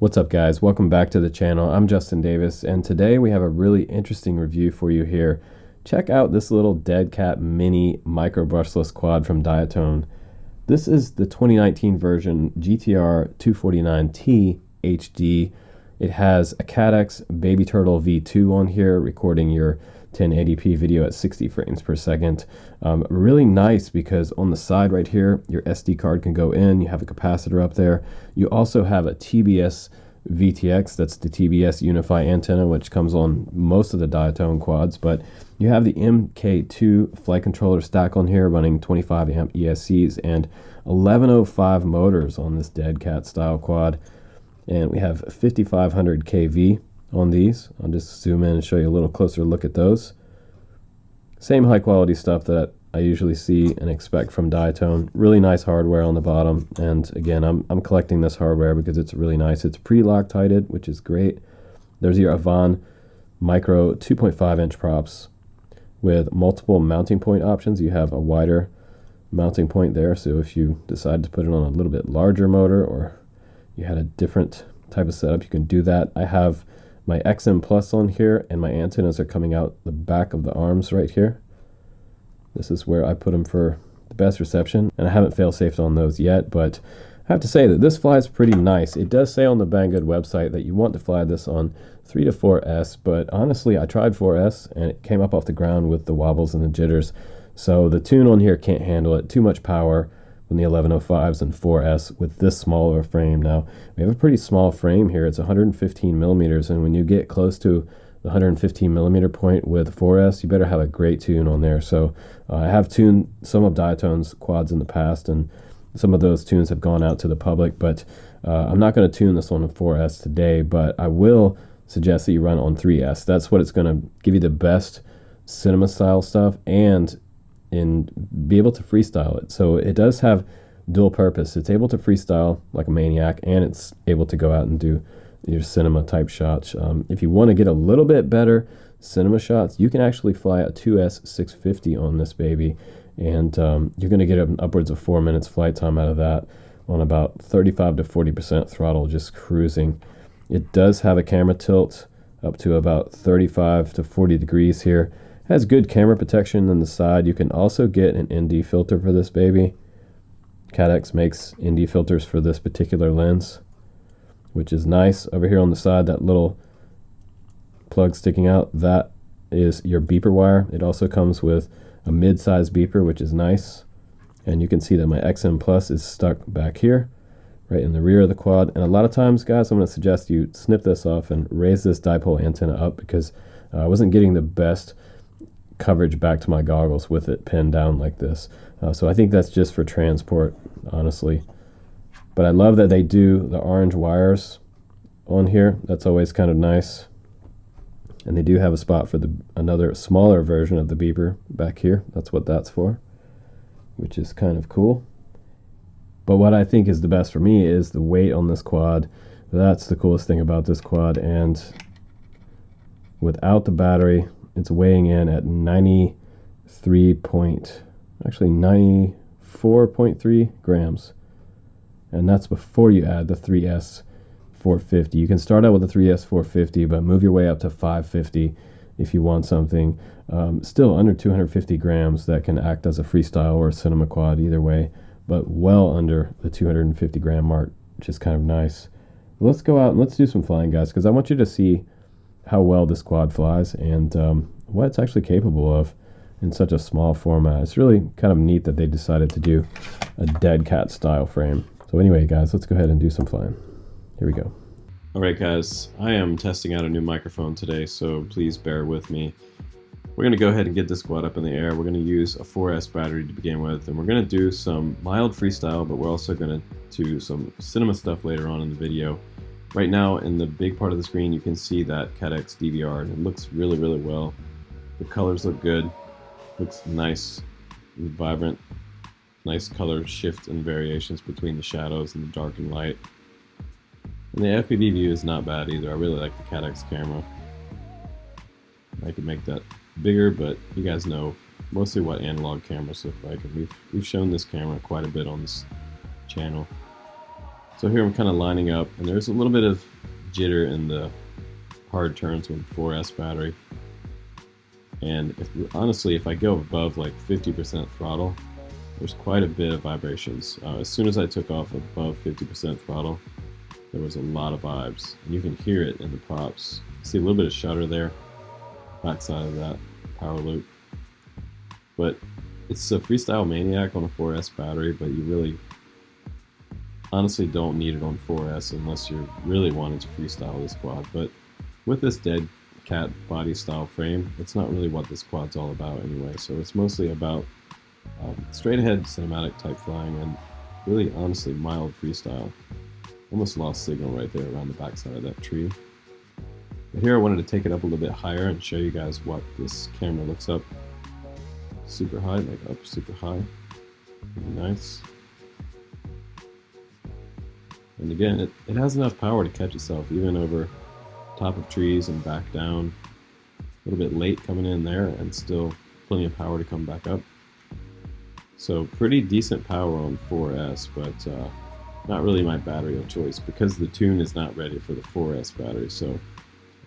What's up guys, welcome back to the channel. I'm Justin Davis and today we have a really interesting review for you here. Check out this little Dead Cat mini micro brushless quad from Diatone. This is the 2019 version GTR-249T HD. It has a Caddx Baby Turtle V2 on here, recording your 1080p video at 60 frames per second. Really nice because on the side right here, your SD card can go in. You have a capacitor up there. You also have a TBS VTX, that's the TBS Unify antenna, which comes on most of the Diatone quads, but you have the MK2 flight controller stack on here running 25 amp ESCs and 1105 motors on this Dead Cat style quad. And we have 5500 kV on these. I'll just zoom in and show you a little closer look at those. Same high quality stuff that I usually see and expect from Diatone. Really nice hardware on the bottom, and again, I'm collecting this hardware because it's really nice. It's pre-Loctited, which is great. There's your Avon micro 2.5 inch props with multiple mounting point options. You have a wider mounting point there, so if you decide to put it on a little bit larger motor or you had a different type of setup, you can do that. I have my XM Plus on here, and my antennas are coming out the back of the arms right here. This is where I put them for the best reception, and I haven't fail-safed on those yet, but I have to say that this flies pretty nice. It does say on the Banggood website that you want to fly this on 3 to 4S, but honestly, I tried 4S, and it came up off the ground with the wobbles and the jitters, so the tune on here can't handle it. Too much power when the 1105s and 4S with this smaller frame. Now, we have a pretty small frame here. It's 115 millimeters, and when you get close to the 115 millimeter point with 4S, you better have a great tune on there. So I have tuned some of Diatone's quads in the past, and some of those tunes have gone out to the public, but I'm not going to tune this one on 4S today, but I will suggest that you run on 3S. That's what it's going to give you the best cinema style stuff and be able to freestyle it. So it does have dual purpose. It's able to freestyle like a maniac, and it's able to go out and do your cinema type shots. If you want to get a little bit better cinema shots, you can actually fly a 2S 650 on this baby, and you're going to get upwards of 4 minutes flight time out of that on about 35 to 40% throttle, just cruising. It does have a camera tilt up to about 35 to 40 degrees here. Has good camera protection on the side. You can also get an ND filter for this baby. Caddx makes ND filters for this particular lens, which is nice. Over here on the side, that little plug sticking out, that is your beeper wire. It also comes with a mid-size beeper, which is nice. And you can see that my XM Plus is stuck back here, right in the rear of the quad. And a lot of times, guys, I'm going to suggest you snip this off and raise this dipole antenna up, because I wasn't getting the best coverage back to my goggles with it pinned down like this. So I think that's just for transport, honestly. But I love that they do the orange wires on here. That's always kind of nice. And they do have a spot for another smaller version of the beeper back here. That's what that's for, which is kind of cool. But what I think is the best for me is the weight on this quad. That's the coolest thing about this quad. And without the battery, it's weighing in at 94.3 grams. And that's before you add the 3S 450. You can start out with the 3S 450, but move your way up to 550 if you want something still under 250 grams that can act as a freestyle or a cinema quad, either way, but well under the 250 gram mark, which is kind of nice. Let's go out and let's do some flying, guys, because I want you to see how well this quad flies and what it's actually capable of in such a small format. It's really kind of neat that they decided to do a Dead Cat style frame. So anyway, guys, let's go ahead and do some flying. Here we go. All right, guys, I am testing out a new microphone today, so please bear with me. We're going to go ahead and get this quad up in the air. We're going to use a 4S battery to begin with, and we're going to do some mild freestyle, but we're also going to do some cinema stuff later on in the video. Right now, in the big part of the screen, you can see that Caddx DVR, and it looks really, really well. The colors look good. Looks nice and vibrant. Nice color shift and variations between the shadows and the dark and light. And the FPV view is not bad either. I really like the Caddx camera. I could make that bigger, but you guys know mostly what analog cameras look like, and we've shown this camera quite a bit on this channel. So here I'm kind of lining up, and there's a little bit of jitter in the hard turns with 4S battery. And honestly, if I go above like 50% throttle, there's quite a bit of vibrations. As soon as I took off above 50% throttle, there was a lot of vibes, and you can hear it in the props. See a little bit of shudder there, backside of that power loop. But it's a Freestyle Maniac on a 4S battery, but you really honestly don't need it on 4S unless you're really wanting to freestyle this quad. But with this dead cat body style frame, it's not really what this quad's all about anyway. So it's mostly about straight ahead cinematic type flying and really honestly mild freestyle. Almost lost signal right there around the backside of that tree. But here I wanted to take it up a little bit higher and show you guys what this camera looks up super high, like up super high. Pretty nice. And again, it has enough power to catch itself even over top of trees and back down. A little bit late coming in there and still plenty of power to come back up. So pretty decent power on 4S, but not really my battery of choice because the tune is not ready for the 4S battery. So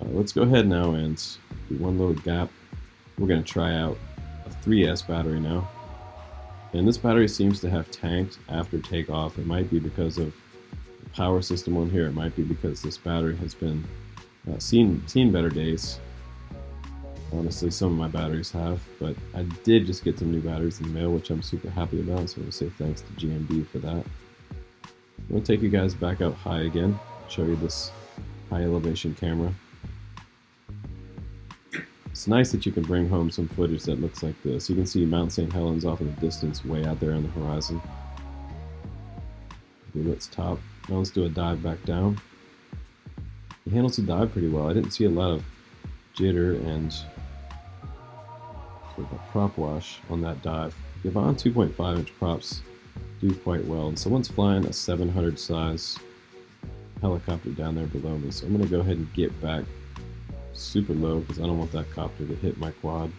let's go ahead now and do one little gap. We're going to try out a 3S battery now. And this battery seems to have tanked after takeoff. It might be because of the power system on here. It might be because this battery has been seen better days. Honestly, some of my batteries have, but I did just get some new batteries in the mail, which I'm super happy about, so I want to say thanks to GMB for that. I'm going to take you guys back up high again, show you this high elevation camera. It's nice that you can bring home some footage that looks like this. You can see Mount St. Helens off in the distance, way out there on the horizon. Let's top. Now let's do a dive back down. It handles the dive pretty well. I didn't see a lot of jitter and sort of a prop wash on that dive. Diatone 2.5-inch props do quite well, and someone's flying a 700 size helicopter down there below me, so I'm going to go ahead and get back super low because I don't want that copter to hit my quad.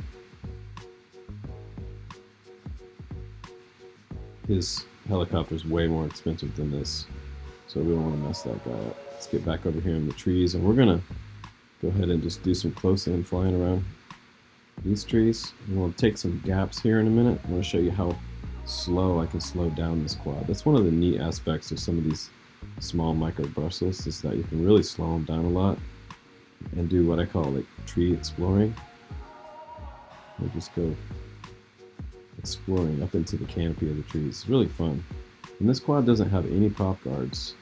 His helicopter is way more expensive than this, so we don't want to mess that guy up. Let's get back over here in the trees, and we're going to go ahead and just do some close-in flying around these trees. We'll take some gaps here in a minute. I want to show you how slow I can slow down this quad. That's one of the neat aspects of some of these small micro brushless, is that you can really slow them down a lot and do what I call like tree exploring. We'll just go exploring up into the canopy of the trees. It's really fun. And this quad doesn't have any prop guards,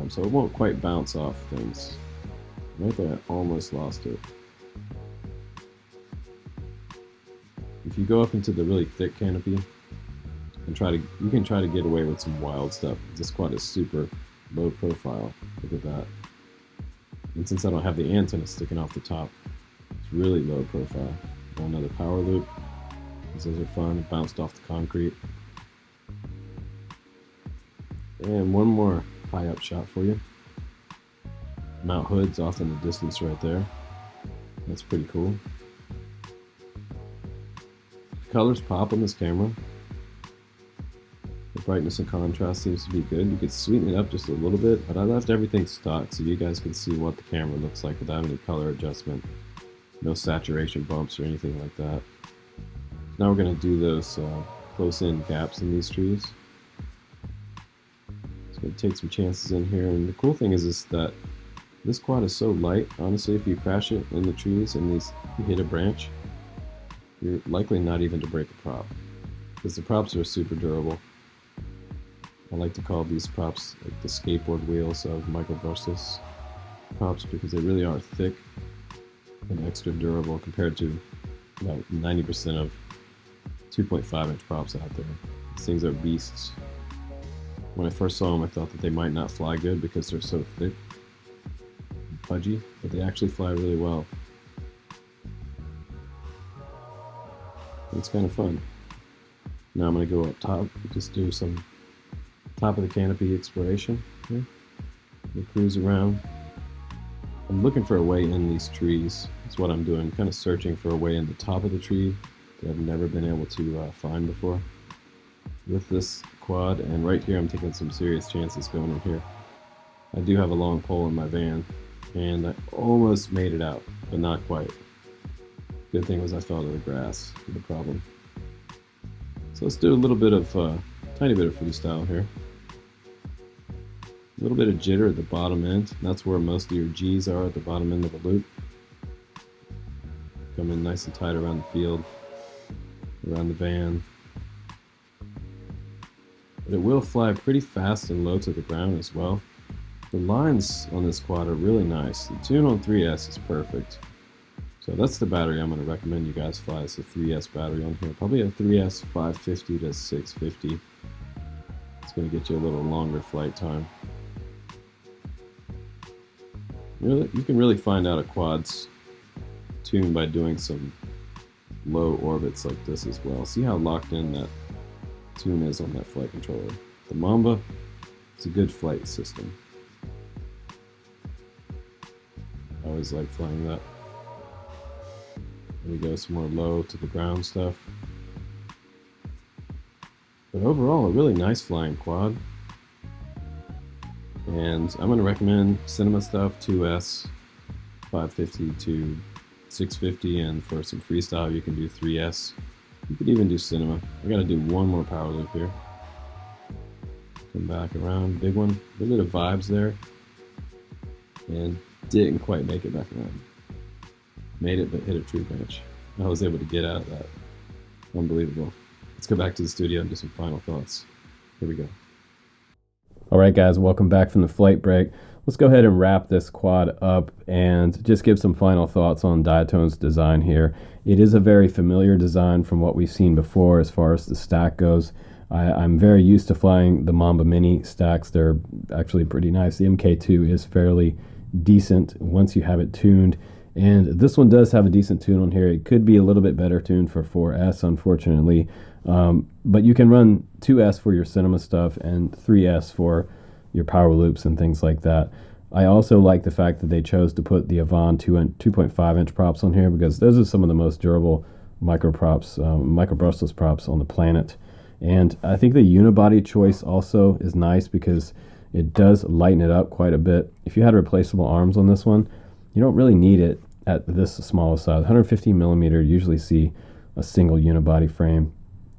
so it won't quite bounce off things. Right there, I almost lost it. If you go up into the really thick canopy and you can try to get away with some wild stuff. This quad is super low profile. Look at that. And since I don't have the antenna sticking off the top, it's really low profile. Got another power loop. These are fun. It bounced off the concrete. And one more high up shot for you. Mount Hood's off in the distance right there. That's pretty cool. The colors pop on this camera. The brightness and contrast seems to be good. You could sweeten it up just a little bit, but I left everything stock so you guys can see what the camera looks like without any color adjustment. No saturation bumps or anything like that. Now we're going to do those close-in gaps in these trees. So we'll take some chances in here, and the cool thing is that this quad is so light. Honestly, if you crash it in the trees and you hit a branch, you're likely not even to break a prop, because the props are super durable. I like to call these props like the skateboard wheels of micro brushless props, because they really are thick and extra durable compared to about 90% of 2.5-inch props out there. These things are beasts. When I first saw them, I thought that they might not fly good because they're so thick and pudgy, but they actually fly really well. It's kind of fun. Now I'm going to go up top and just do some top of the canopy exploration here. We'll cruise around. I'm looking for a way in these trees. That's what I'm doing, kind of searching for a way in the top of the tree that I've never been able to find before. With this quad, and right here I'm taking some serious chances going in here. I do have a long pole in my van, and I almost made it out, but not quite. Good thing was I fell to the grass, no problem. So let's do a little bit of, tiny bit of freestyle here. A little bit of jitter at the bottom end. That's where most of your G's are, at the bottom end of the loop. Come in nice and tight around the field, around the van. But it will fly pretty fast and low to the ground as well. The lines on this quad are really nice. The tune on 3S is perfect. So that's the battery I'm going to recommend you guys fly. It's a 3S battery on here. Probably a 3S 550 to 650. It's going to get you a little longer flight time. Really, you can really find out a quad's tune by doing some low orbits like this as well. See how locked in that tune is on that flight controller. The Mamba is a good flight system. I always like flying that. There we go, some more low to the ground stuff. But overall, a really nice flying quad. And I'm going to recommend cinema stuff, 2S, 550 to 650, and for some freestyle you can do 3S. You could even do cinema. I got to do one more power loop here. Come back around, big one. A little bit of vibes there. And didn't quite make it back around. Made it, but hit a tree branch. I was able to get out of that. Unbelievable. Let's go back to the studio and do some final thoughts. Here we go. Alright guys, welcome back from the flight break. Let's go ahead and wrap this quad up and just give some final thoughts on Diatone's design here. It is a very familiar design from what we've seen before as far as the stack goes. I'm very used to flying the Mamba Mini stacks. They're actually pretty nice. The MK2 is fairly decent once you have it tuned. And this one does have a decent tune on here. It could be a little bit better tuned for 4S, unfortunately. But you can run 2S for your cinema stuff and 3S for your power loops and things like that. I also like the fact that they chose to put the Avon 2.5-inch props on here, because those are some of the most durable micro brushless props on the planet. And I think the unibody choice also is nice because it does lighten it up quite a bit. If you had replaceable arms on this one, you don't really need it at this small size. 115mm, you usually see a single unibody frame.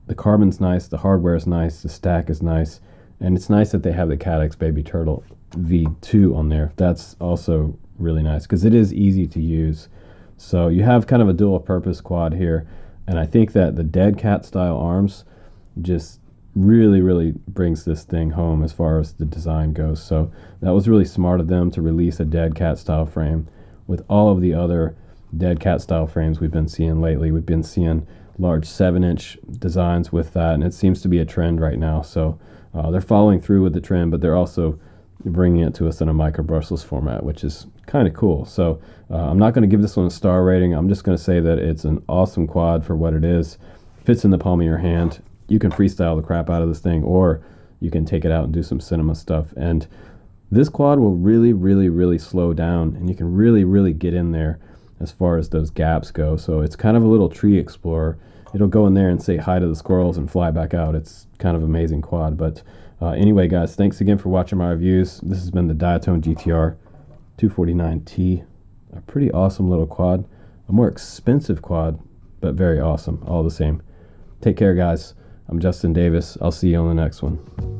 The carbon's nice, the hardware is nice, the stack is nice, and it's nice that they have the Caddx Baby Turtle V2 on there. That's also really nice because it is easy to use. So you have kind of a dual purpose quad here, and I think that the dead cat style arms just really brings this thing home as far as the design goes. So that was really smart of them to release a dead cat style frame with all of the other dead cat style frames we've been seeing lately. We've been seeing large 7-inch designs with that, and it seems to be a trend right now. So they're following through with the trend, but they're also bringing it to us in a micro brushless format, which is kind of cool. So I'm not going to give this one a star rating. I'm just going to say that it's an awesome quad for what it is. Fits in the palm of your hand. You can freestyle the crap out of this thing, or you can take it out and do some cinema stuff. And this quad will really slow down, and you can really get in there as far as those gaps go. So it's kind of a little tree explorer. It'll go in there and say hi to the squirrels and fly back out. It's kind of amazing quad. But anyway, guys, thanks again for watching my reviews. This has been the Diatone GTR-249T. A pretty awesome little quad. A more expensive quad, but very awesome all the same. Take care, guys. I'm Justin Davis. I'll see you on the next one.